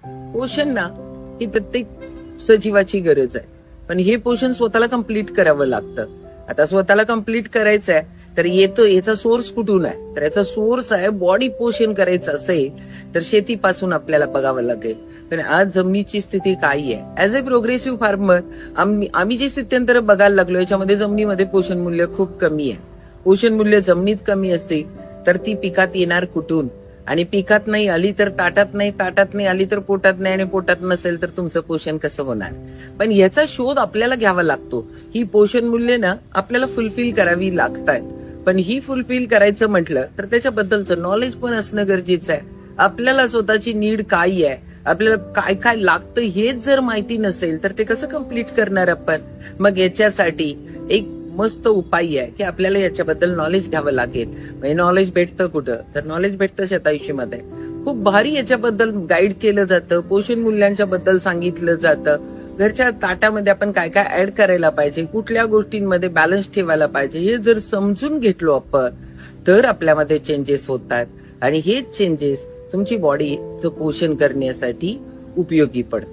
पोषण ना ही प्रत्येक सजीवाची गरज आहे, पण हे पोषण स्वतःला कम्प्लीट करावं लागतं. आता स्वतःला कम्प्लीट करायचं आहे तर याचा सोर्स कुठून आहे? तर याचा सोर्स आहे, बॉडी पोषण करायचं असेल तर शेतीपासून आपल्याला बघावं लागेल. पण आज जमिनीची स्थिती काय आहे? ऍज अ प्रोग्रेसिव्ह फार्मर आम्ही जी स्थित्यंतर बघायला लागलो याच्यामध्ये जमिनीमध्ये पोषण मूल्य खूप कमी आहे. पोषण मूल्य जमिनीत कमी असते तर ती पिकात येणार कुठून? आणि पिकात नाही आली तर ताटात नाही, ताटात नाही आली तर पोटात नाही, आणि पोटात नसेल तर तुमचं पोषण कसं होणार? पण याचा शोध आपल्याला घ्यावा लागतो. ही पोषण मूल्य ना आपल्याला फुलफिल करावी लागतात. पण ही फुलफिल करायचं म्हटलं तर त्याच्याबद्दलचं नॉलेज पण असणं गरजेचं आहे. आपल्याला स्वतःची नीड काय आहे, आपल्याला काय काय लागतं हेच जर माहिती नसेल तर ते कसं कम्प्लीट करणार आपण? मग याच्यासाठी एक मस्त उपाय आहे की आपल्याला याच्याबद्दल नॉलेज घ्यावं लागेल. नॉलेज भेटतं कुठं? तर नॉलेज भेटतं शेतायुषीमध्ये. खूप भारी याच्याबद्दल गाईड केलं जातं, पोषण मूल्यांच्या बद्दल सांगितलं जातं. घरच्या ताटामध्ये आपण काय काय ऍड करायला पाहिजे, कुठल्या गोष्टींमध्ये बॅलन्स ठेवायला पाहिजे, हे जर समजून घेतलो आपण तर आपल्यामध्ये चेंजेस होतात. आणि हेच चेंजेस तुमची बॉडी पोषण करण्यासाठी उपयोगी पडतात.